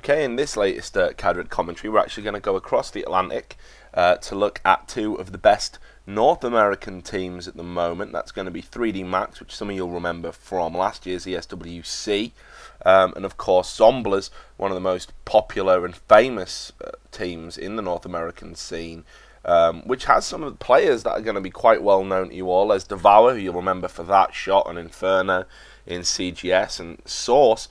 Okay, in this latest Cadred commentary, we're actually going to go across the Atlantic to look at two of the best North American teams at the moment. That's going to be 3D Max, which some of you'll remember from last year's ESWC, and of course Zomblerz, one of the most popular and famous teams in the North American scene, which has some of the players that are going to be quite well known to you all, as Devour, who you'll remember for that shot, and Inferno in CGS, and Source,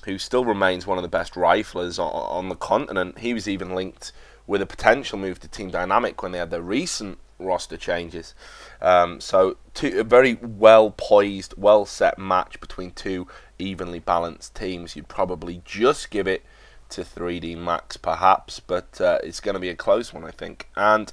who still remains one of the best riflers on the continent. He was even linked with a potential move to Team Dynamic when they had their recent roster changes. So a very well-poised, well-set match between two evenly balanced teams. You'd probably just give it to 3D Max, perhaps, but it's going to be a close one, I think. And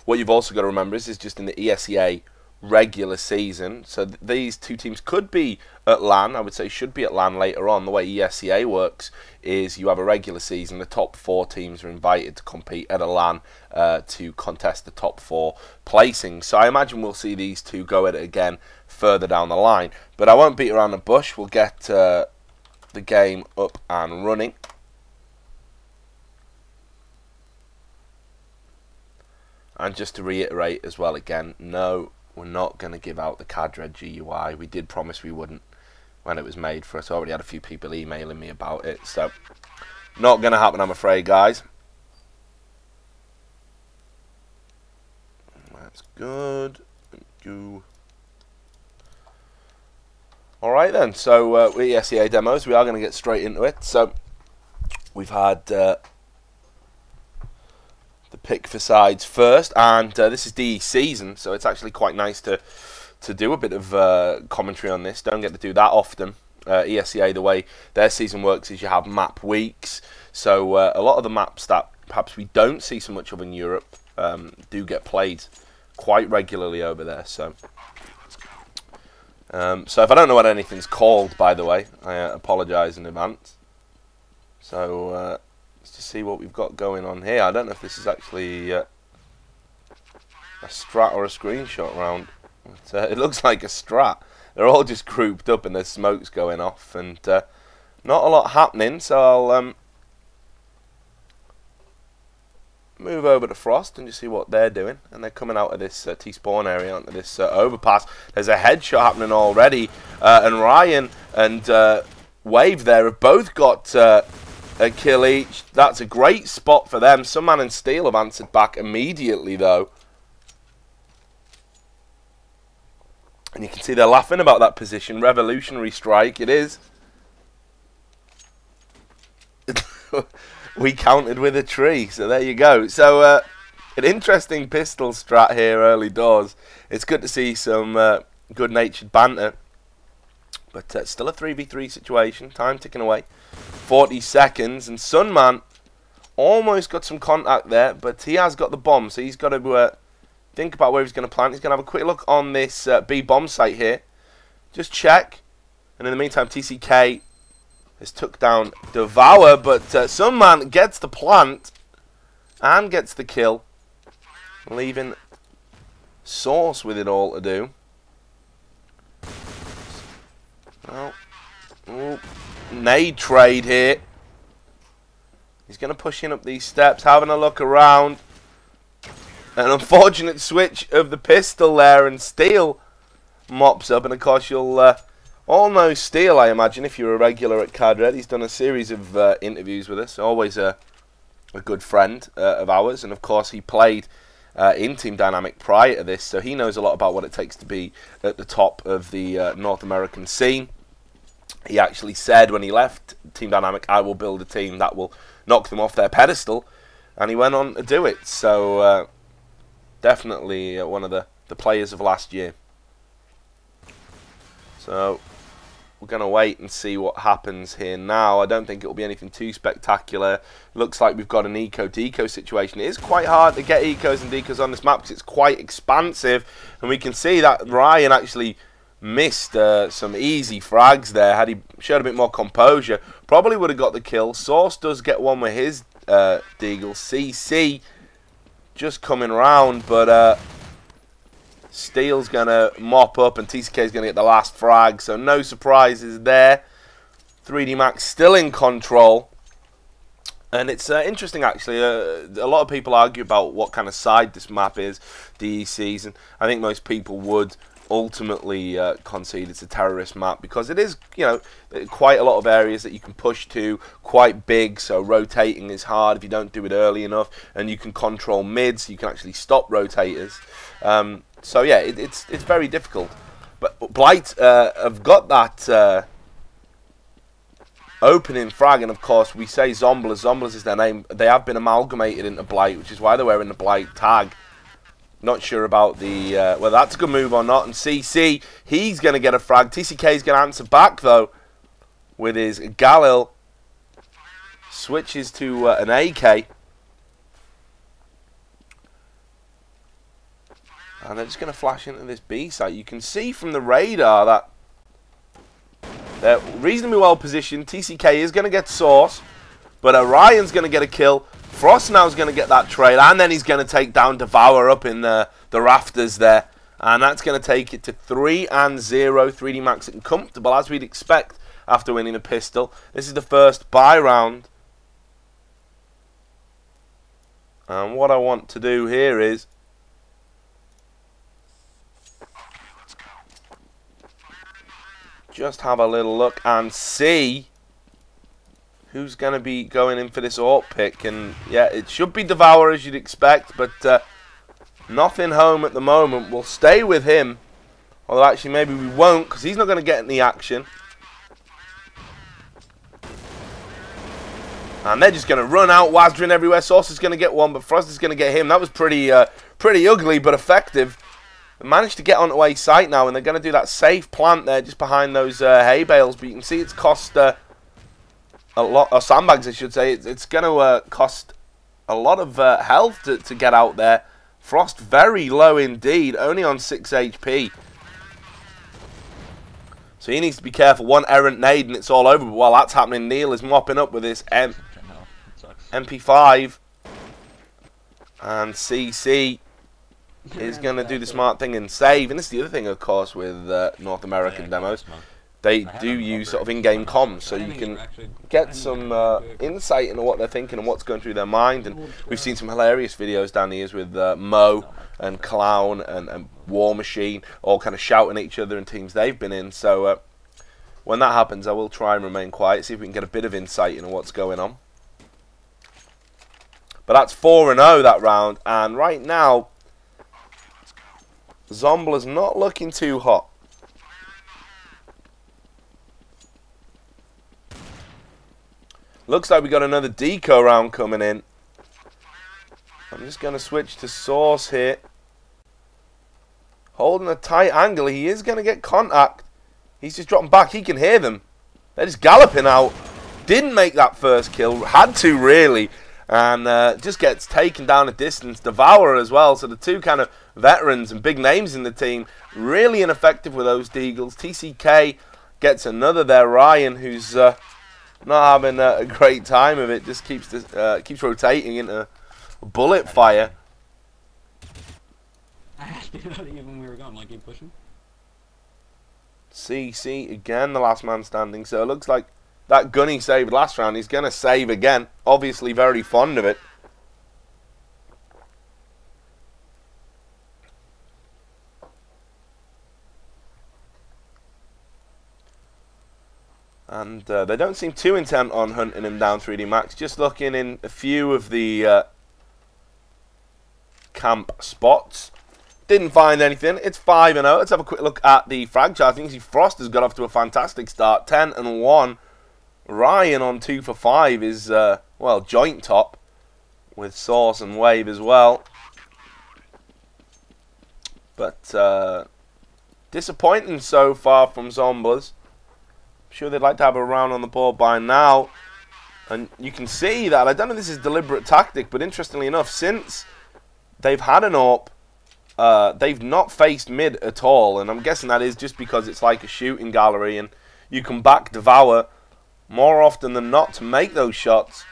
what you've also got to remember is just in the ESEA regular season, so these two teams could be at LAN. I would say should be at LAN later on. The way ESEA works is you have a regular season, the top 4 teams are invited to compete at a LAN to contest the top 4 placings. So I imagine we'll see these two go at it again further down the line, but I won't beat around the bush. We'll get the game up and running. And just to reiterate as well again, no, we're not going to give out the Cadred GUI. We did promise we wouldn't when it was made for us. I already had a few people emailing me about it, so not going to happen, I'm afraid, guys. That's good. Thank you. Alright then, so with ESEA demos, we are going to get straight into it. So we've had the pick for sides first, and this is DE season, so it's actually quite nice to do a bit of commentary on this. Don't get to do that often. ESEA, the way their season works is you have map weeks, so a lot of the maps that perhaps we don't see so much of in Europe do get played quite regularly over there. So if I don't know what anything's called, by the way, I apologise in advance. So let's just see what we've got going on here. I don't know if this is actually a strat or a screenshot round. But, it looks like a strat. They're all just grouped up and there's smokes going off, and not a lot happening. So I'll move over to Frost and just see what they're doing. And they're coming out of this T-spawn area onto this overpass. There's a headshot happening already, and Ryan and Wave there have both got a kill each. That's a great spot for them. Sunman and Steel have answered back immediately, though. And you can see they're laughing about that position. Revolutionary strike, it is. We counted with a tree, so there you go. So, an interesting pistol strat here early doors. It's good to see some good-natured banter. But still a 3v3 situation. Time ticking away. 40 seconds. And Sunman almost got some contact there, but he has got the bomb. So he's got to think about where he's going to plant. He's going to have a quick look on this B bomb site here. Just check. And in the meantime, TCK has took down Devour. But Sunman gets the plant and gets the kill, leaving Source with it all to do. Oh, nade trade here. He's going to push in up these steps, having a look around. An unfortunate switch of the pistol there, and Steel mops up. And of course, you'll all know Steel, I imagine, if you're a regular at Cadred. He's done a series of interviews with us. Always a good friend of ours, and of course, he played in Team Dynamic prior to this, so he knows a lot about what it takes to be at the top of the North American scene. He actually said when he left Team Dynamic, I will build a team that will knock them off their pedestal, and he went on to do it. So definitely one of the players of last year. So we're going to wait and see what happens here now. I don't think it will be anything too spectacular. Looks like we've got an eco-deco situation. It is quite hard to get ecos and decos on this map because it's quite expansive. And we can see that Ryan actually missed some easy frags there. Had he showed a bit more composure, probably would have got the kill. Source does get one with his deagle. CC just coming round, but Steel's going to mop up and TCK is going to get the last frag, so no surprises there. 3D Max still in control. And it's interesting, actually. A lot of people argue about what kind of side this map is, DEC's, and I think most people would ultimately concede it's a terrorist map because it is, you know, quite a lot of areas that you can push to, quite big, so rotating is hard if you don't do it early enough, and you can control mids, you can actually stop rotators. So yeah, it's very difficult. But Blight have got that opening frag, and of course we say Zomblerz. Zomblerz is their name. They have been amalgamated into Blight, which is why they're wearing the Blight tag. Not sure about the whether that's a good move or not. And CC, he's going to get a frag. TCK is going to answer back though with his Galil. Switches to an AK. And they're just going to flash into this B site. You can see from the radar that they're reasonably well positioned. TCK is going to get Source, but Orion's going to get a kill. Frost now is going to get that trade, and then he's going to take down Devour up in the rafters there. And that's going to take it to 3-0. 3D Max and comfortable, as we'd expect after winning a pistol. This is the first buy round. And what I want to do here is just have a little look and see who's going to be going in for this AWP pick. And yeah, it should be Devour as you'd expect, but nothing home at the moment. We'll stay with him, although actually maybe we won't because he's not going to get any action. And they're just going to run out, Wazdrin everywhere. Source is going to get one, but Frost is going to get him. That was pretty ugly, but effective. They managed to get onto a site now, and they're going to do that safe plant there just behind those hay bales. But you can see it's cost a lot, or sandbags I should say. It's going to cost a lot of health to get out there. Frost very low indeed, only on 6 HP. So he needs to be careful. One errant nade and it's all over. But while that's happening, Neil is mopping up with this MP5. And CC is going to do the smart thing and save. And this is the other thing, of course, with North American demos. They do use sort of in-game comms, so you can get some insight into what they're thinking and what's going through their mind. And we've seen some hilarious videos down the years with Mo and Clown and War Machine all kind of shouting at each other in teams they've been in. So when that happens, I will try and remain quiet, see if we can get a bit of insight into what's going on. But that's 4-0 that round, and right now, Zomblerz not looking too hot. Looks like we got another deco round coming in. I'm just going to switch to Source here. Holding a tight angle. He is going to get contact. He's just dropping back. He can hear them. They're just galloping out. Didn't make that first kill. Had to, really. And just gets taken down a distance. Devour as well. So the two kind of veterans and big names in the team. Really ineffective with those deagles. TCK gets another there. Ryan, who's not having a great time of it. Just keeps rotating into bullet fire. I asked you about it when we were gone. Like, keep pushing. CC again, the last man standing. So it looks like that gun he saved last round, he's going to save again. Obviously very fond of it. And they don't seem too intent on hunting him down 3D Max. Just looking in a few of the camp spots. Didn't find anything. It's 5-0. Let's have a quick look at the frag chart. You can see Frost has got off to a fantastic start. 10-1. Ryan on 2 for 5 is, well, joint top with Source and Wave as well. But disappointing so far from Zomblerz. I'm sure they'd like to have a round on the board by now. And you can see that. I don't know if this is deliberate tactic, but interestingly enough, since they've had an AWP, they've not faced mid at all. And I'm guessing that is just because it's like a shooting gallery and you can back Devour more often than not to make those shots.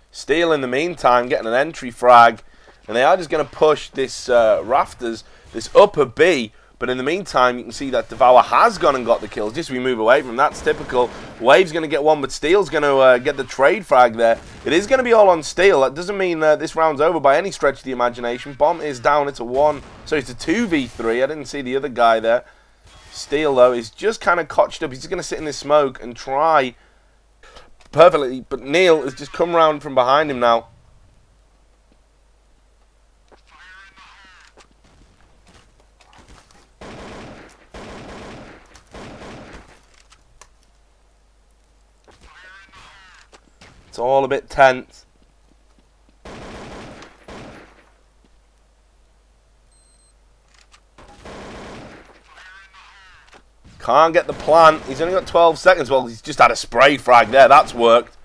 Steel in the meantime getting an entry frag. And they are just going to push this rafters, this upper B. But in the meantime, you can see that Devour has gone and got the kills. Just as we move away from him, that's typical. Wave's going to get one, but Steel's going to get the trade frag there. It is going to be all on Steel. That doesn't mean this round's over by any stretch of the imagination. Bomb is down. It's a 1. So it's a 2v3. I didn't see the other guy there. Steel, though, is just kind of cotched up. He's just going to sit in this smoke and try perfectly. But Neil has just come round from behind him now. It's all a bit tense. Can't get the plant. He's only got 12 seconds. Well, he's just had a spray frag there. That's worked.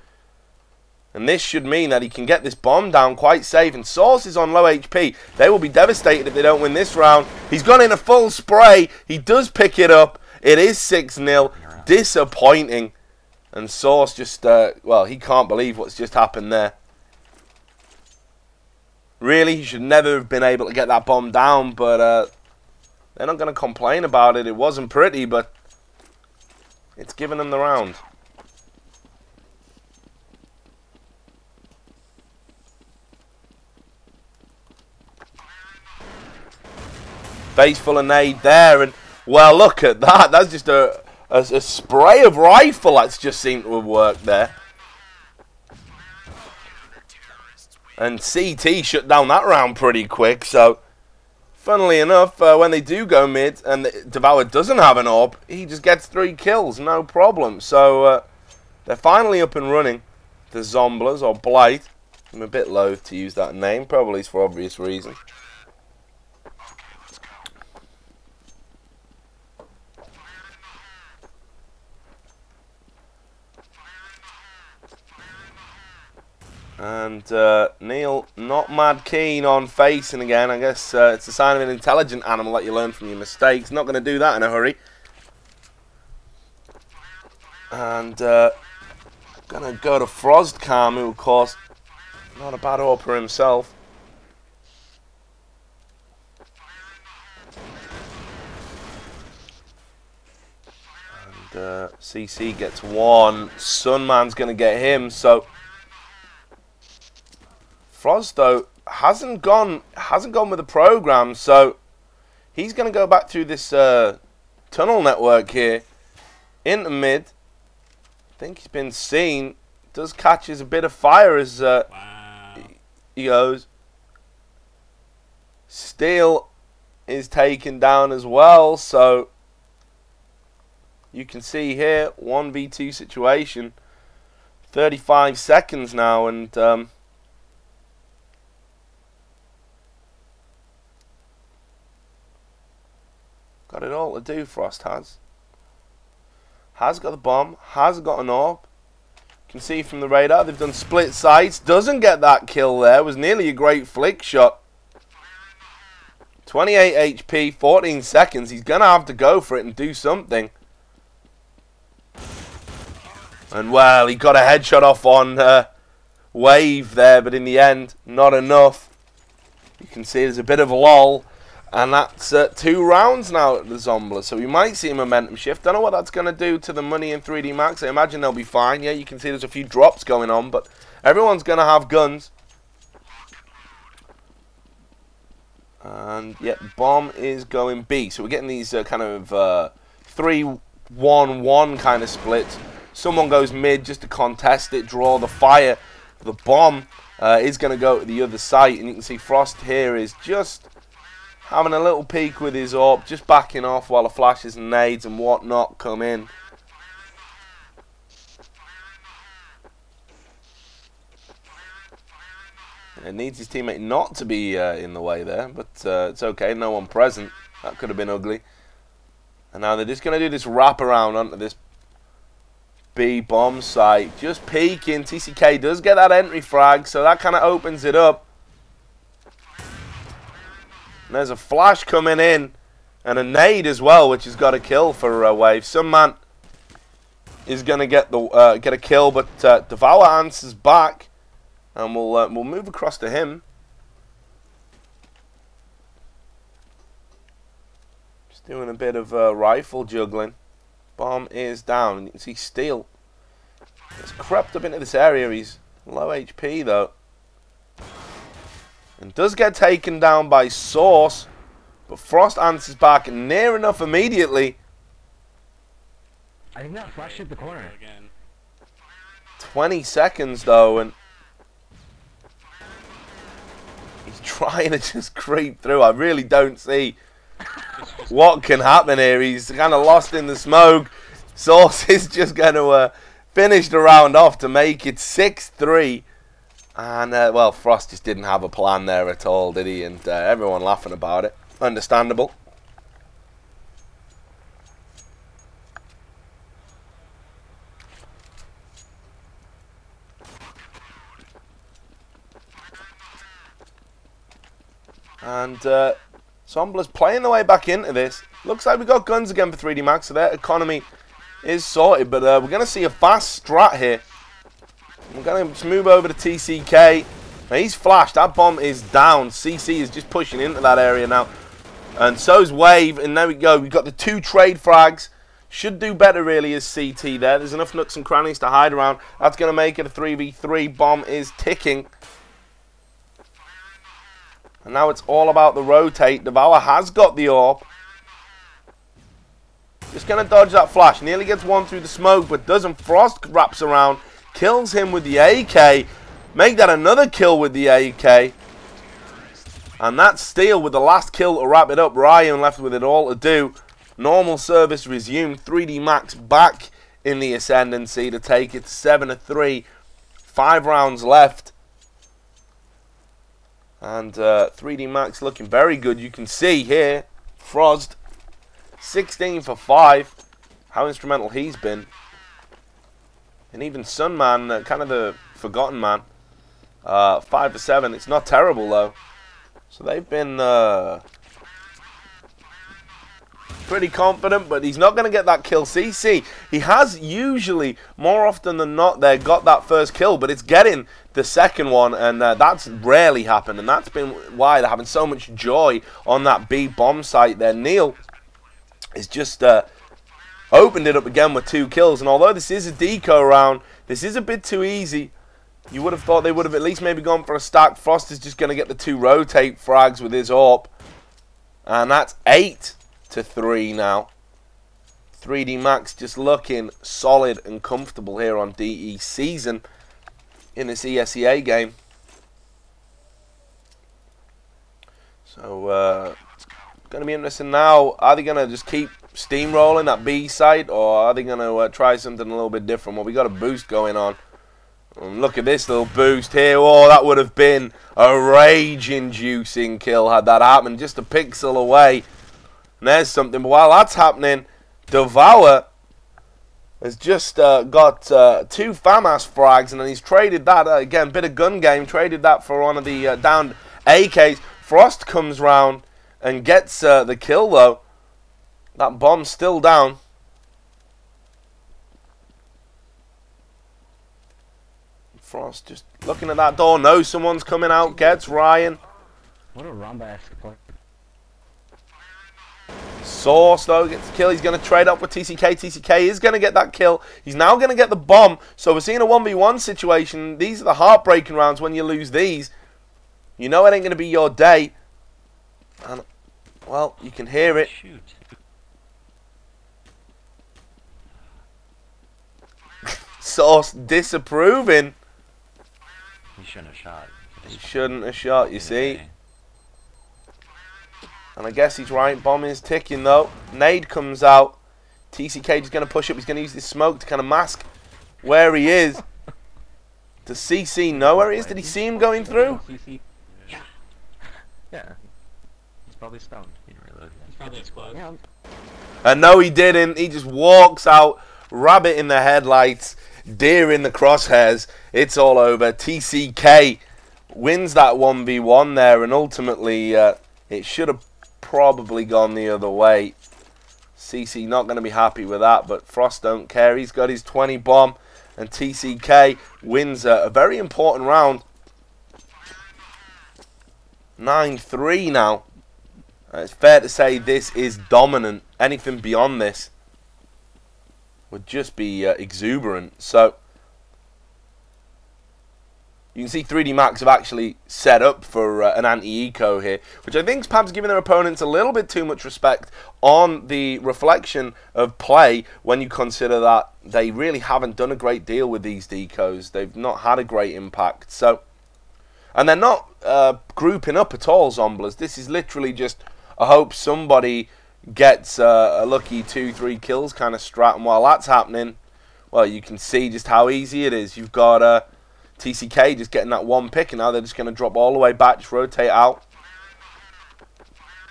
And this should mean that he can get this bomb down quite safe. And Source is on low HP. They will be devastated if they don't win this round. He's gone in a full spray. He does pick it up. It is 6-0. Disappointing. And Source just, well, he can't believe what's just happened there. Really, he should never have been able to get that bomb down, but they're not going to complain about it. It wasn't pretty, but it's given them the round. Face full of nade there, and, well, look at that. That's just a spray of rifle that's just seemed to have worked there. And CT shut down that round pretty quick. So, funnily enough, when they do go mid and Devour doesn't have an AWP, he just gets 3 kills, no problem. So, they're finally up and running. The Zomblerz, or Blight. I'm a bit loath to use that name, probably for obvious reasons. And Neil not mad keen on facing again. I guess it's a sign of an intelligent animal that you learn from your mistakes. Not going to do that in a hurry. And going to go to Frostcam, who of course not a bad AWPer himself. And CC gets 1. Sunman's going to get him. So Frost, though, hasn't gone with the program, so he's going to go back through this tunnel network here into mid. I think he's been seen. Does catches a bit of fire as he goes. Steel is taken down as well, so you can see here 1v2 situation. 35 seconds now, and got it all to do. Frost has got the bomb, has got an AWP. You can see from the radar they've done split sights. Doesn't get that kill there. Was nearly a great flick shot. 28 HP, 14 seconds. He's gonna have to go for it and do something. And well, he got a headshot off on Wave there, but in the end, not enough. You can see there's a bit of a lull. And that's 2 rounds now at the Zomblerz, so we might see a momentum shift. Don't know what that's going to do to the money in 3D Max. I imagine they'll be fine. Yeah, you can see there's a few drops going on, but everyone's going to have guns. And, yeah, bomb is going B. So we're getting these kind of 3-1-1 kind of splits. Someone goes mid just to contest it, draw the fire. The bomb is going to go to the other site, and you can see Frost here is just having a little peek with his AWP, just backing off while the flashes and nades and whatnot come in. It needs his teammate not to be in the way there, but it's okay, no one present. That could have been ugly. And now they're just going to do this wrap around onto this B bomb site. Just peeking. TCK does get that entry frag, so that kind of opens it up. And there's a flash coming in, and a nade as well, which has got a kill for Wave. Some man is going to get a kill, but Devour answers back, and we'll move across to him. Just Doing a bit of rifle juggling. Bomb is down. You can see Steel has crept up into this area. He's low HP though. And does get taken down by Source. But Frost answers back near enough immediately. I think that flash hit the corner. 20 seconds though, and he's trying to just creep through. I really don't see what can happen here. He's kind of lost in the smoke. Source is just going to finish the round off to make it 6-3. And, well, Frost just didn't have a plan there at all, did he? And everyone laughing about it. Understandable. And Zomblerz playing the way back into this. Looks like we got guns again for 3D Max, so their economy is sorted. But we're going to see a fast strat here. We're going to move over to TCK. Now he's flashed. That bomb is down. CC is just pushing into that area now. And so's Wave. And there we go. We've got the 2 trade frags. Should do better really as CT there. There's enough nooks and crannies to hide around. That's going to make it a 3v3. Bomb is ticking. And now it's all about the rotate. Devour has got the AWP. Just going to dodge that flash. Nearly gets one through the smoke, but doesn't. Frost wraps around. Kills him with the AK. Make that another kill with the AK. And that's Steel with the last kill to wrap it up. Ryan left with it all to do. Normal service resumed. 3D Max back in the ascendancy to take it 7-3. 5 rounds left. And 3D Max looking very good. You can see here, Frost, 16 for 5. How instrumental he's been. And even Sunman, kind of the forgotten man, 5 for 7. It's not terrible though. So they've been pretty confident, but he's not going to get that kill. CC, he has usually, more often than not, there got that first kill, but it's getting the second one, and that's rarely happened, and that's been why they're having so much joy on that B bomb site there. Neil is just opened it up again with 2 kills, and although this is a deco round, this is a bit too easy. You would have thought they would have at least maybe gone for a stack. Frost is just going to get the 2 rotate frags with his AWP, and that's 8-3 now. 3D Max just looking solid and comfortable here on DE season in this ESEA game. So, going to be interesting now. Are they going to just keep steamrolling that B site, or are they going to try something a little bit different? Well, we got a boost going on. And look at this little boost here. Oh, that would have been a rage-inducing kill had that happened. Just a pixel away. And there's something. But while that's happening, Devour has just got 2 FAMAS frags, and then he's traded that, again, bit of gun game, traded that for one of the downed AKs. Frost comes round and gets the kill, though. That bomb's still down. Frost just looking at that door, knows someone's coming out, gets Ryan. What a Ramba-esque play. Source, though, gets the kill. He's going to trade up with TCK. TCK is going to get that kill. He's now going to get the bomb. So we're seeing a 1v1 situation. These are the heartbreaking rounds when you lose these. You know it ain't going to be your day. And, well, you can hear it. Shoot. Source disapproving. He shouldn't have shot. He shouldn't have shot, you see. And I guess he's right. Bomb is ticking, though. Nade comes out. TCK just going to push up. He's going to use this smoke to kind of mask where he is. Does CC know where he is? Did he see him going through? Yeah. Yeah. He's probably stoned. He didn't reload. He's probably exploded. Yeah. And no, he didn't. He just walks out. Rabbit in the headlights. Deer in the crosshairs. It's all over. TCK wins that 1v1 there, and ultimately it should have probably gone the other way. CC not going to be happy with that, but Frost don't care. He's got his 20 bomb, and TCK wins a very important round. 9-3 now. It's fair to say this is dominant. Anything beyond this would just be exuberant. So you can see 3D Max have actually set up for an anti-eco here, which I think is perhaps giving their opponents a little bit too much respect on the reflection of play when you consider that they really haven't done a great deal with these decos. They've not had a great impact. So, and they're not grouping up at all, Zomblerz. This is literally just, I hope somebody gets a lucky 2-3 kills kind of strat, and while that's happening, well, you can see just how easy it is. You've got TCK just getting that one pick, and now they're just going to drop all the way back, just rotate out.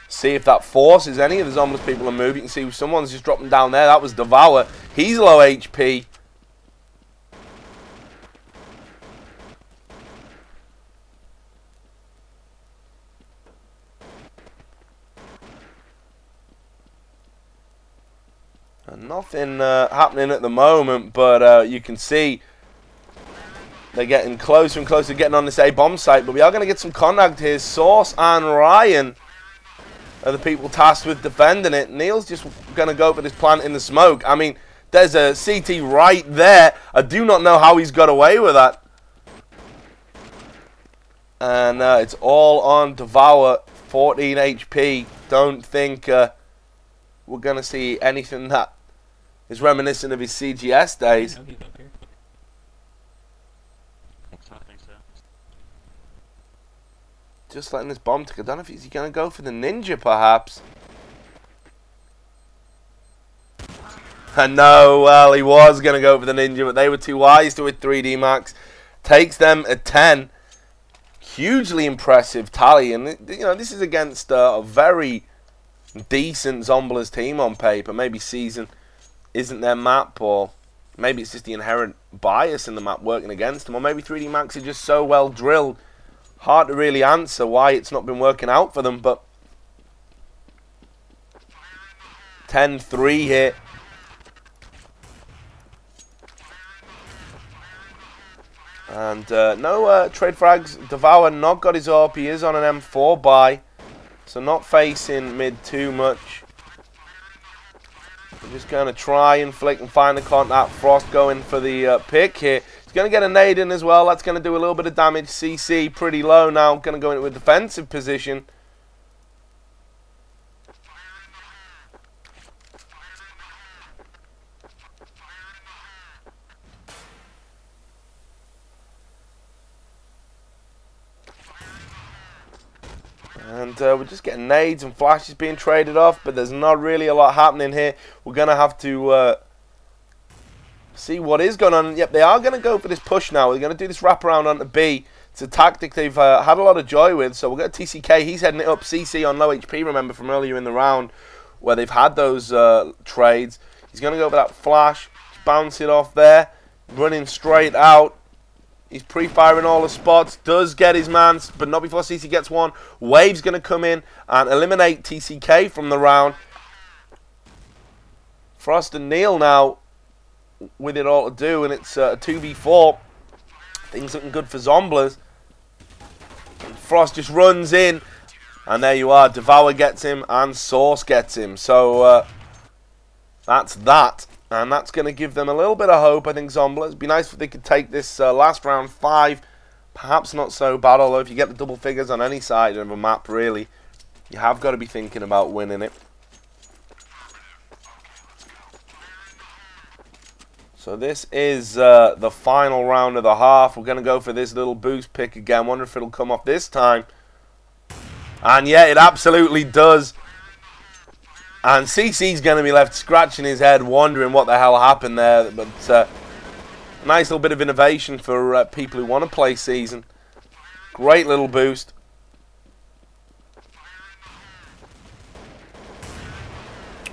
See if that forces any of the Zomblerz people to move. You can see someone's just dropping down there. That was Devour. He's low HP. And nothing happening at the moment, but you can see they're getting closer and closer to getting on this A-bomb site, but we are going to get some contact here. Source and Ryan are the people tasked with defending it. Neil's just going to go for this plant in the smoke. I mean, there's a CT right there. I do not know how he's got away with that. And it's all on Devour, 14 HP. Don't think we're going to see anything that is reminiscent of his CGS days. I think so. Just letting this bomb tick. I don't know if he's going to go for the ninja, perhaps. No, well, he was going to go for the ninja, but they were too wise to it. 3D Max takes them at 10. Hugely impressive tally, and you know, this is against a very decent Zomblerz team on paper. Maybe Season isn't their map, or maybe it's just the inherent bias in the map working against them, or maybe 3D Max are just so well drilled. Hard to really answer why it's not been working out for them, but 10-3 here. And no trade frags. Devour not got his AWP. He is on an M4 buy, so not facing mid too much. We're just going to try and flick and find the contact. Frost going for the pick here. He's going to get a nade in as well. That's going to do a little bit of damage. CC pretty low now. Going to go into a defensive position. And we're just getting nades and flashes being traded off, but there's not really a lot happening here. We're going to have to see what is going on. Yep, they are going to go for this push now. They're going to do this wraparound onto B. It's a tactic they've had a lot of joy with. So we'll get TCK. He's heading it up. CC on low HP, remember, from earlier in the round where they've had those trades. He's going to go for that flash. Bounce it off there. Running straight out. He's pre-firing all the spots, does get his man, but not before CC gets one. Wave's going to come in and eliminate TCK from the round. Frost and Neil now with it all to do, and it's a 2v4. Things looking good for Zomblerz. Frost just runs in, and there you are. Devour gets him, and Source gets him. So that's that. And that's going to give them a little bit of hope, I think, Zomblerz. It'd be nice if they could take this last round 5. Perhaps not so bad, although if you get the double figures on any side of a map, really, you have got to be thinking about winning it. So this is the final round of the half. We're going to go for this little boost pick again. Wonder if it'll come off this time. And yeah, it absolutely does. And CC's going to be left scratching his head, wondering what the hell happened there. But nice little bit of innovation for people who want to play Season. Great little boost.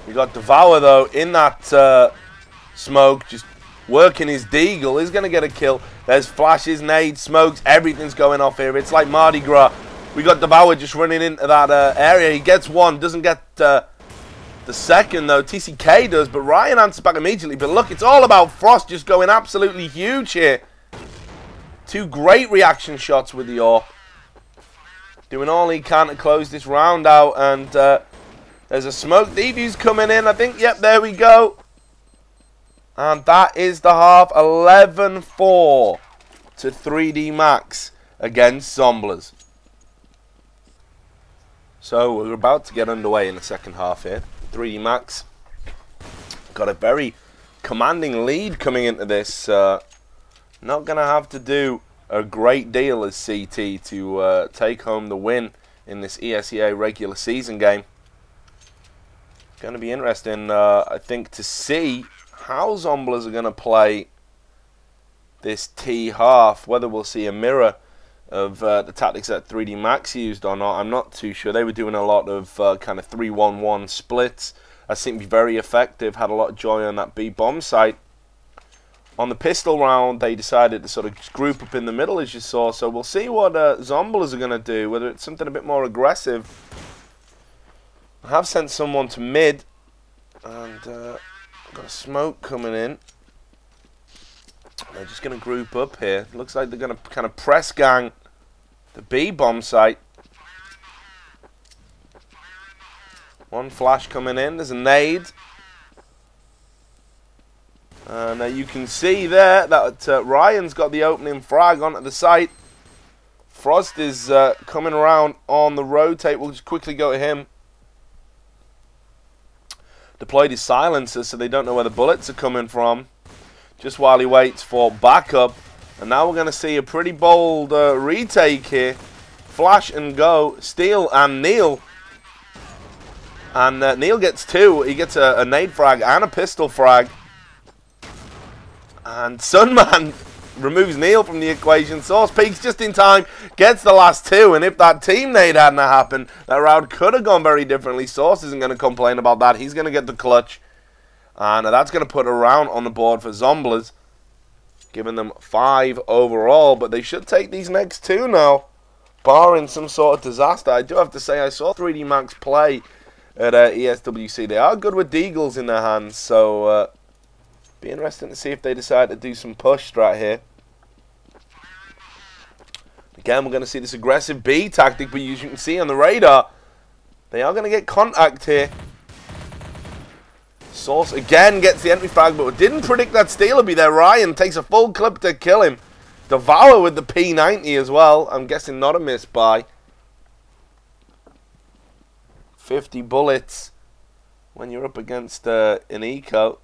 We got Devour, though, in that smoke, just working his deagle. He's going to get a kill. There's flashes, nades, smokes, everything's going off here. It's like Mardi Gras. We got Devour just running into that area. He gets one, doesn't get the second, though. TCK does, but Ryan answers back immediately. But look, it's all about Frost just going absolutely huge here. Two great reaction shots with the AWP. doing all he can to close this round out. And there's a smoke defuse coming in. I think, yep, there we go. And that is the half. 11-4 to 3D Max against Zomblerz. So we're about to get underway in the second half here. 3D Max got a very commanding lead coming into this. Not going to have to do a great deal as CT to take home the win in this ESEA regular season game. Going to be interesting, I think, to see how Zomblerz are going to play this T half. Whether we'll see a mirror of the tactics that 3D Max used or not, I'm not too sure. They were doing a lot of kind of 3-1-1 splits. That seemed to be very effective. Had a lot of joy on that B bomb site. On the pistol round, they decided to sort of group up in the middle, as you saw. So we'll see what Zomblerz are going to do, whether it's something a bit more aggressive. I have sent someone to mid, and got a smoke coming in. They're just going to group up here. Looks like they're going to kind of press gang the B bomb site. One flash coming in. There's a nade. And you can see there that Ryan's got the opening frag onto the site. Frost is coming around on the rotate. We'll just quickly go to him. Deployed his silencer so they don't know where the bullets are coming from. Just while he waits for backup. And now we're going to see a pretty bold retake here. Flash and go. Steal and Neil. And Neil gets two. He gets a nade frag and a pistol frag. And Sunman removes Neil from the equation. Source peaks just in time. Gets the last two. And if that team nade hadn't happened, that round could have gone very differently. Source isn't going to complain about that. He's going to get the clutch. And that's going to put a round on the board for Zomblerz, giving them 5 overall. But they should take these next 2 now, barring some sort of disaster. I do have to say, I saw 3D Max play at ESWC. They are good with deagles in their hands, so be interesting to see if they decide to do some push strat here. Again, we're going to see this aggressive B tactic, but as you can see on the radar, they are going to get contact here. Source again gets the entry frag, but didn't predict that steal would be there. Ryan takes a full clip to kill him. Devour with the P90 as well. I'm guessing not a miss by. 50 bullets when you're up against an eco.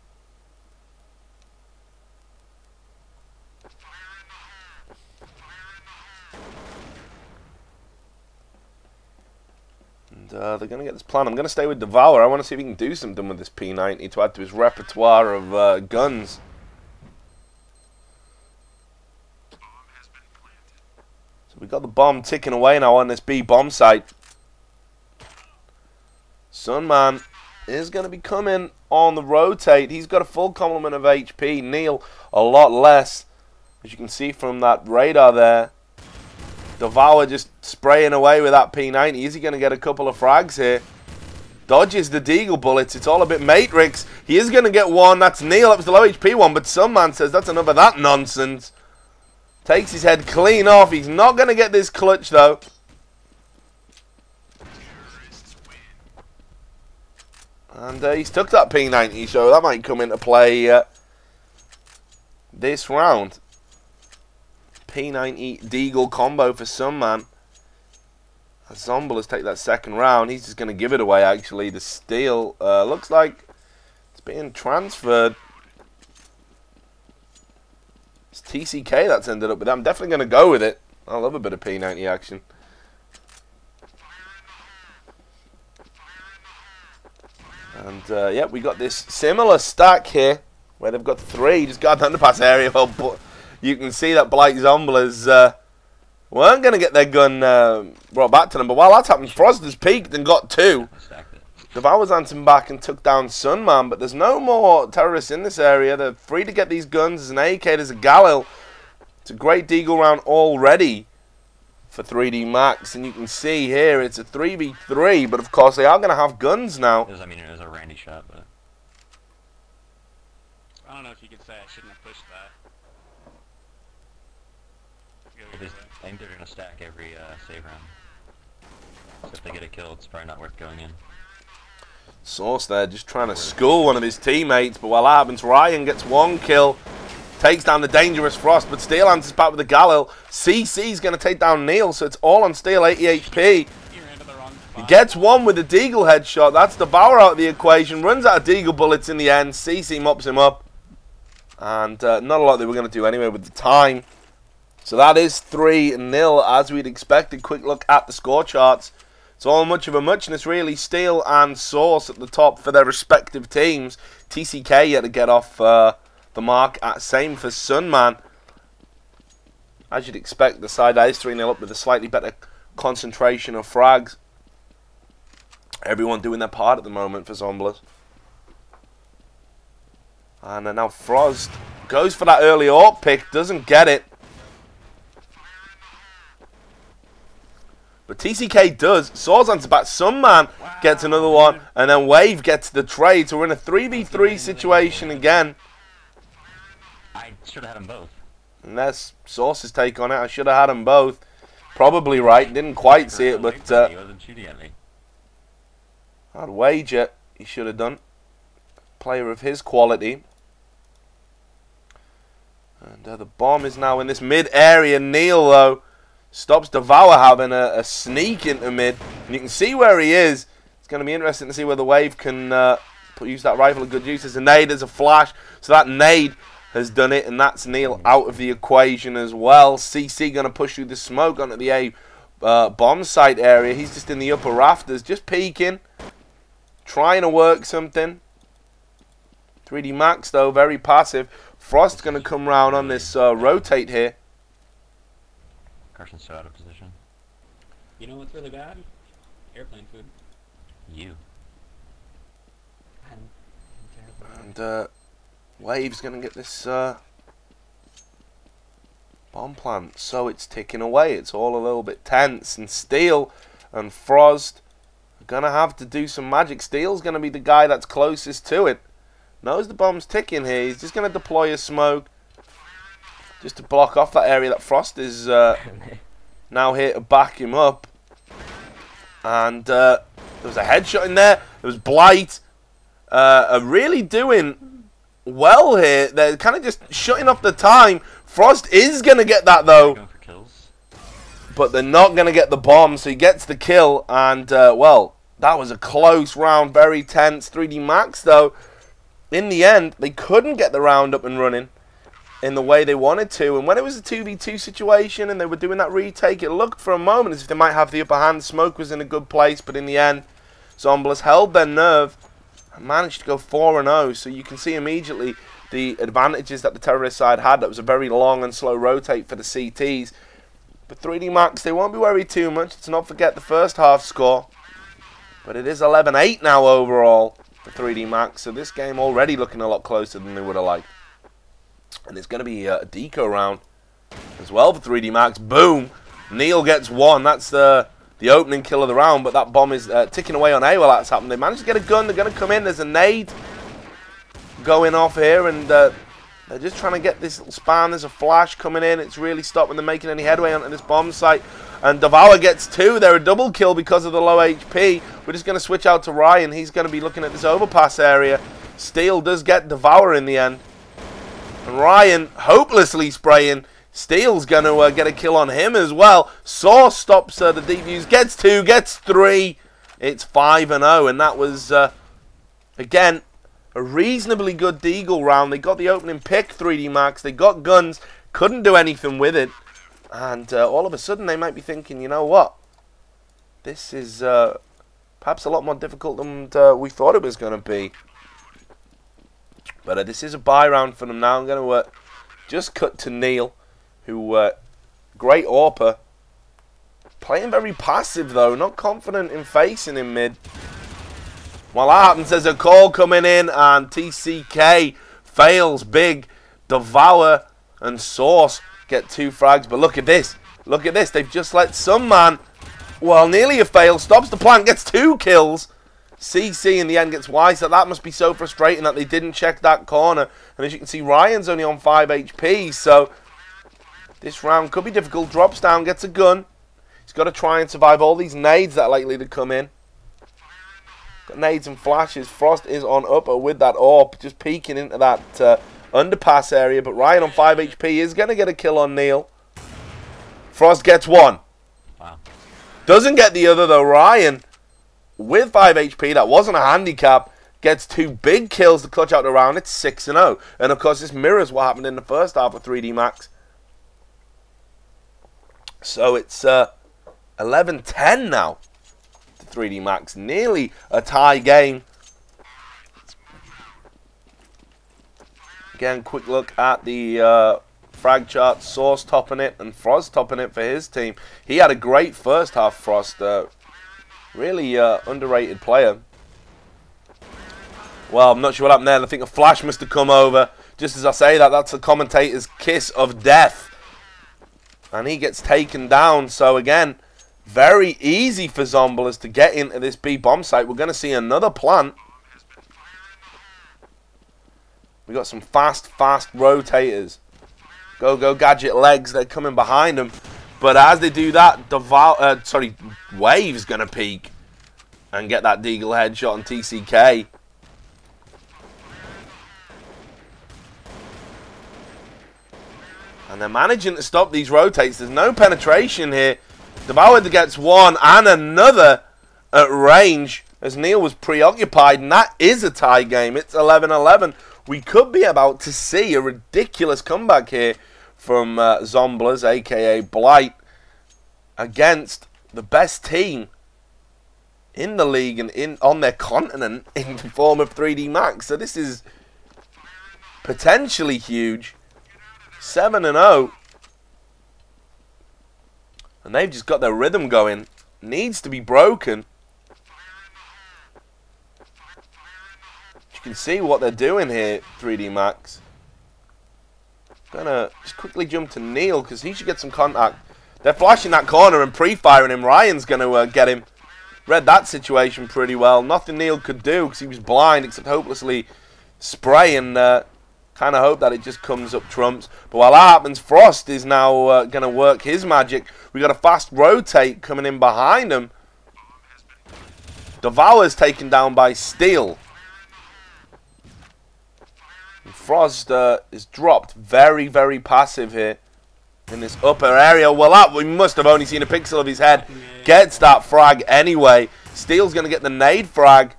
They're going to get this plan. I'm going to stay with Devour. I want to see if he can do something with this P90 to add to his repertoire of guns. So we've got the bomb ticking away now on this B bomb site. Sunman is going to be coming on the rotate. He's got a full complement of HP. Neil a lot less, as you can see from that radar there. Devour just spraying away with that P90. Is he going to get a couple of frags here? Dodges the deagle bullets. It's all a bit Matrix. He is going to get one. That's Neil. That was the low HP one. But some man says that's enough of that nonsense. Takes his head clean off. He's not going to get this clutch, though. And he's took that P90, so that might come into play this round. P90 deagle combo for some man. As Zomblerz take that second round, he's just going to give it away, actually. The steal looks like it's being transferred. It's TCK that's ended up with that. I'm definitely going to go with it. I love a bit of P90 action. And yeah, we got this similar stack here where they've got 3. Just got the underpass area. Well, but you can see that Blight Zomblerz weren't going to get their gun brought back to them. But while that's happened, Frost has peaked and got 2. Devour's answered back and took down Sunman. But there's no more terrorists in this area. They're free to get these guns. There's an AK, there's a Galil. It's a great deagle round already for 3D Max. And you can see here it's a 3v3. But of course, they are going to have guns now. I mean, it was a Randy shot, but I don't know if you could say I shouldn't have pushed that. I think they're going to stack every save round. So if they get a kill, it's probably not worth going in. Sauce there just trying to school one of his teammates, but while that happens, Ryan gets 1 kill, takes down the dangerous Frost, but Steel answers back with the Galil. CC's going to take down Neil, so it's all on Steel, 80 HP. He gets 1 with the Deagle headshot. That's Devour out of the equation, runs out of Deagle bullets in the end. CC mops him up, and not a lot they were going to do anyway with the time. So that is 3-0 as we'd expected. Quick look at the score charts. It's all much of a muchness, really. Steel and Source at the top for their respective teams. TCK yet to get off the mark. Same for Sunman. As you'd expect, the side is 3-0 up with a slightly better concentration of frags. Everyone doing their part at the moment for Zomblerz. And now Frost goes for that early AWP pick. Doesn't get it. But TCK does. Swords onto back. Sunman gets another one. And then Wave gets the trade. So we're in a 3v3 situation again. I should have had them both. And that's Source's take on it. I should have had them both. Probably right. Didn't quite see it, but he wasn't shooting at me. I'd wager he should have done. Player of his quality. And the bomb is now in this mid area. Neil, though, stops Devour having a sneak into mid. And you can see where he is. It's going to be interesting to see whether Wave can use that rifle of good use. There's a nade, there's a flash. So that nade has done it. And that's Neil out of the equation as well. CC going to push through the smoke onto the A bomb site area. He's just in the upper rafters, just peeking. Trying to work something. 3D Max, though, very passive. Frost's going to come round on this rotate here. Carson's so out of position. You know what's really bad? Airplane food. You. And Wave's going to get this bomb plant. So it's ticking away. It's all a little bit tense. And Steel and Frost are going to have to do some magic. Steel's going to be the guy that's closest to it. Knows the bomb's ticking here. He's just going to deploy a smoke just to block off that area that Frost is now here to back him up. And there was a headshot in there. There was Blight. Are really doing well here. They're kind of just shutting off the time. Frost is going to get that, though. Going for kills. But they're not going to get the bomb, so he gets the kill. And, well, that was a close round. Very tense. 3D Max, though. In the end, they couldn't get the round up and running in the way they wanted to. And when it was a 2v2 situation and they were doing that retake, it looked for a moment as if they might have the upper hand. Smoke was in a good place, but in the end, Zomblerz held their nerve and managed to go 4-0. So you can see immediately the advantages that the terrorist side had. That was a very long and slow rotate for the CTs. But 3D Max, they won't be worried too much. Let's not forget the first half score. But it is 11-8 now overall for 3D Max. So this game already looking a lot closer than they would have liked. And it's going to be a deco round as well for 3D Max. Boom! Neil gets one. That's the opening kill of the round. But that bomb is ticking away on A while that's happened. They managed to get a gun. They're going to come in. There's a nade going off here. And they're just trying to get this little span. There's a flash coming in. It's really stopping them making any headway onto this bomb site. And Devour gets two. They're a double kill because of the low HP. We're just going to switch out to Ryan. He's going to be looking at this overpass area. Steel does get Devour in the end. And Ryan hopelessly spraying. Steel's going to get a kill on him as well. Source stops the deep use. Gets two, gets three. It's 5-0. And that was, again, a reasonably good Deagle round. They got the opening pick, 3D Max. They got guns. Couldn't do anything with it. And all of a sudden they might be thinking, you know what? This is perhaps a lot more difficult than we thought it was going to be. But this is a buy round for them now. I'm going to just cut to Neil, who, great AWPer. Playing very passive, though. Not confident in facing him mid. While that happens, there's a call coming in, and TCK fails big. Devour and Source get two frags. But look at this. Look at this. They've just let some man, well, nearly a fail. Stops the plant, gets two kills. CC in the end gets wise. That must be so frustrating that they didn't check that corner. And as you can see, Ryan's only on 5 HP. So this round could be difficult. Drops down, gets a gun. He's got to try and survive all these nades that are likely to come in. Got nades and flashes. Frost is on upper with that AWP, just peeking into that underpass area. But Ryan on 5 HP is going to get a kill on Neil. Frost gets one. Wow. Doesn't get the other though. Ryan with 5 HP, that wasn't a handicap, gets 2 big kills to clutch out the round. It's 6-0. And of course this mirrors what happened in the first half of 3D Max. So it's 11-10 now to 3D Max. Nearly a tie game. Again, quick look at the frag chart. Source topping it and Frost topping it for his team. He had a great first half, Frost. Really underrated player. Well, I'm not sure what happened there. I think a flash must have come over. Just as I say that, that's the commentator's kiss of death. And he gets taken down. So again, very easy for Zomblerz to get into this B bomb site. We're going to see another plant. We got some fast rotators. Go gadget legs. They're coming behind them. But as they do that, Wave's going to peek and get that Deagle headshot on TCK. And they're managing to stop these rotates. There's no penetration here. Devour gets one and another at range as Neil was preoccupied. And that is a tie game. It's 11-11. We could be about to see a ridiculous comeback here from Zomblerz, a.k.a. Blight, against the best team in the league and on their continent in the form of 3D Max. So this is potentially huge. 7-0. And they've just got their rhythm going. Needs to be broken. You can see what they're doing here, 3D Max. Gonna just quickly jump to Neil because he should get some contact. They're flashing that corner and pre-firing him. Ryan's gonna get him. Read that situation pretty well. Nothing Neil could do because he was blind except hopelessly spray and kind of hope that it just comes up trumps. But while that happens, Frost is now going to work his magic. We got a fast rotate coming in behind him. Devour's taken down by Steel. And Frost is dropped very passive here in this upper area. Well, we must have only seen a pixel of his head. Gets that frag anyway. Steel's going to get the nade frag.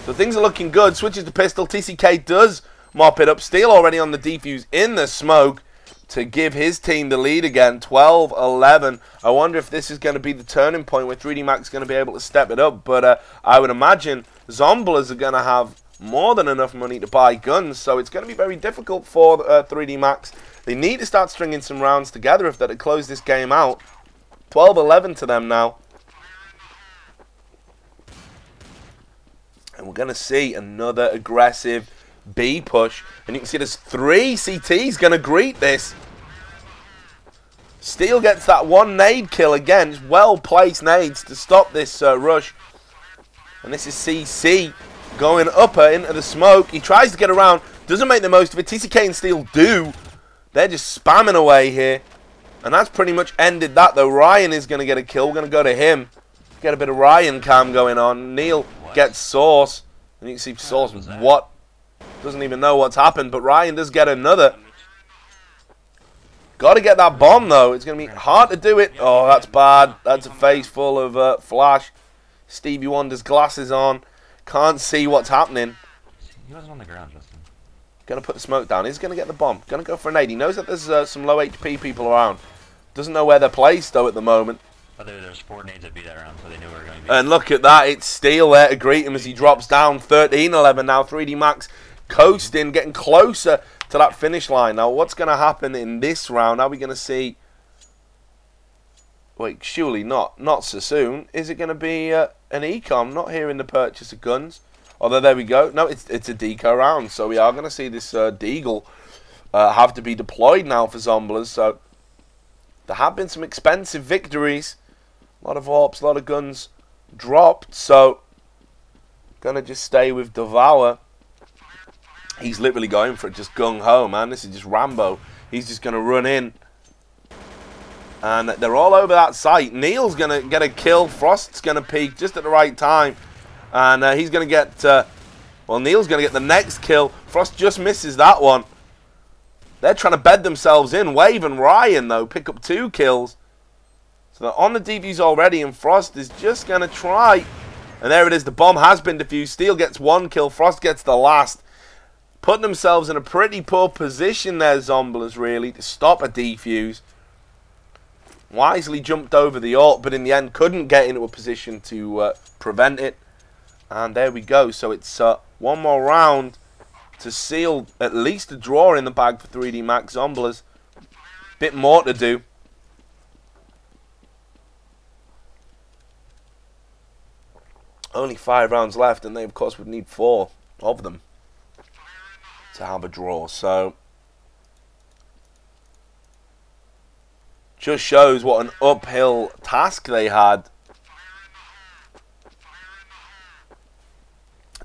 So things are looking good. Switches to pistol. TCK does mop it up. Steel already on the defuse in the smoke to give his team the lead again. 12-11. I wonder if this is going to be the turning point where 3D Max is going to be able to step it up. But I would imagine Zomblerz are going to have more than enough money to buy guns. So it's going to be very difficult for 3D Max. They need to start stringing some rounds together if they're to close this game out. 12-11 to them now. And we're going to see another aggressive B push, and you can see there's 3 CTs going to greet this. Steel gets that one nade kill again, just well placed nades to stop this rush. And this is CC going upper into the smoke. He tries to get around, doesn't make the most of it. TCK and Steel do. They're just spamming away here, and that's pretty much ended that though. Ryan is going to get a kill. We're going to go to him, get a bit of Ryan cam going on. Neil gets Source, and you can see Source doesn't even know what's happened, but Ryan does get another. Got to get that bomb, though. It's going to be hard to do it. Oh, that's bad. That's a face full of flash. Stevie Wonder's glasses on. Can't see what's happening. He wasn't on the ground, Justin. Going to put the smoke down. He's going to get the bomb. Going to go for an 8. He knows that there's some low HP people around. Doesn't know where they're placed, though, at the moment. But there's 4 nades that beat that around, so they knew we were going to be. And look at that. It's Steel there to greet him as he drops down. 13-11 now. 3D Max coasting, getting closer to that finish line. Now, what's going to happen in this round? Are we going to see... Wait, surely not so soon. Is it going to be an ecom? Not hearing the purchase of guns. Although, there we go. No, it's a deco round. So, we are going to see this Deagle have to be deployed now for Zomblerz. So, there have been some expensive victories. A lot of AWPs, a lot of guns dropped. So, going to just stay with Devour. He's literally going for it, just gung-ho, man. This is just Rambo. He's just going to run in. And they're all over that site. Neil's going to get a kill. Frost's going to peek just at the right time. And he's going to get... well, Neil's going to get the next kill. Frost just misses that one. They're trying to bed themselves in. Wave and Ryan, though, pick up 2 kills. So they're on the defuse already, and Frost is just going to try. And there it is. The bomb has been defused. Steel gets 1 kill. Frost gets the last. Putting themselves in a pretty poor position there, Zomblerz, really, to stop a defuse. Wisely jumped over the ult, but in the end couldn't get into a position to prevent it. And there we go. So it's one more round to seal at least a draw in the bag for 3D Max. Zomblerz. Bit more to do. Only 5 rounds left, and they, of course, would need 4 of them to have a draw. So just shows what an uphill task they had.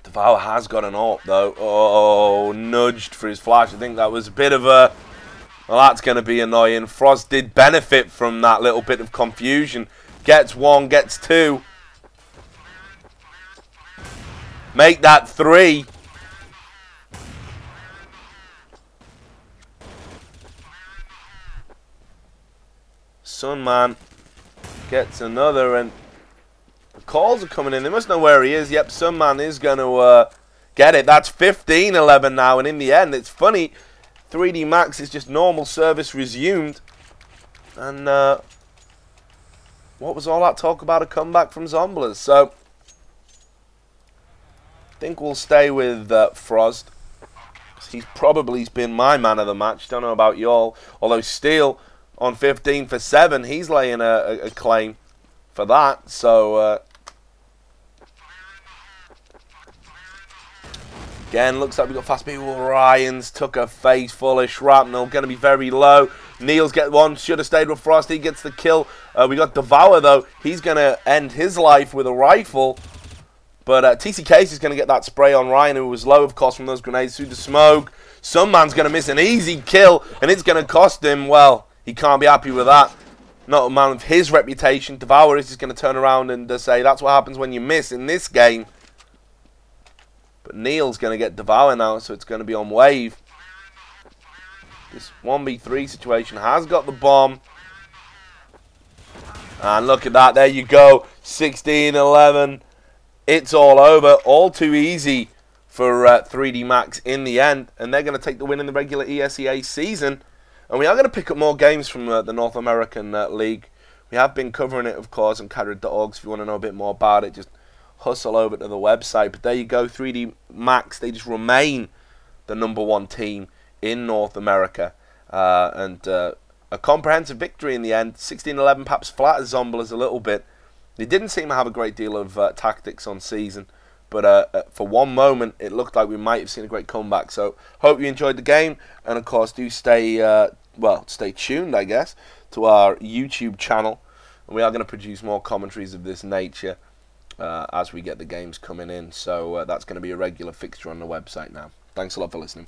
Devour has got an ult, though. Oh, nudged for his flash. I think that was a bit of a... well, that's going to be annoying. Frost did benefit from that little bit of confusion. Gets 1, gets 2. Make that 3. Sunman gets another, and the calls are coming in. They must know where he is. Yep, Sunman is going to get it. That's 15-11 now, and in the end, it's funny. 3D Max is just normal service resumed. And what was all that talk about a comeback from Zomblerz? So I think we'll stay with Frost. He's probably been my man of the match. Don't know about y'all. Although Steel on 15 for 7, he's laying a claim for that. So again, looks like we've got fast people. Ryan's took a face full of shrapnel. Going to be very low. Neil's get 1. Should have stayed with Frost. He gets the kill. We got Devour, though. He's going to end his life with a rifle. But TC Case is going to get that spray on Ryan, who was low, of course, from those grenades through the smoke. Some man's going to miss an easy kill, and it's going to cost him, well, he can't be happy with that. Not a man of his reputation. Devour is just going to turn around and say, that's what happens when you miss in this game. But Neil's going to get Devour now, so it's going to be on Wave. This 1v3 situation has got the bomb. And look at that. There you go. 16-11. It's all over. All too easy for 3D Max in the end. And they're going to take the win in the regular ESEA season. And we are going to pick up more games from the North American League. We have been covering it, of course, on cadred.org. So if you want to know a bit more about it, just hustle over to the website. But there you go, 3D Max. They just remain the #1 team in North America. And a comprehensive victory in the end. 16-11, perhaps flat as Zomblerz a little bit. They didn't seem to have a great deal of tactics on season. But for one moment, it looked like we might have seen a great comeback. So, hope you enjoyed the game. And, of course, do stay, stay tuned, I guess, to our YouTube channel. And we are going to produce more commentaries of this nature as we get the games coming in. So, that's going to be a regular fixture on the website now. Thanks a lot for listening.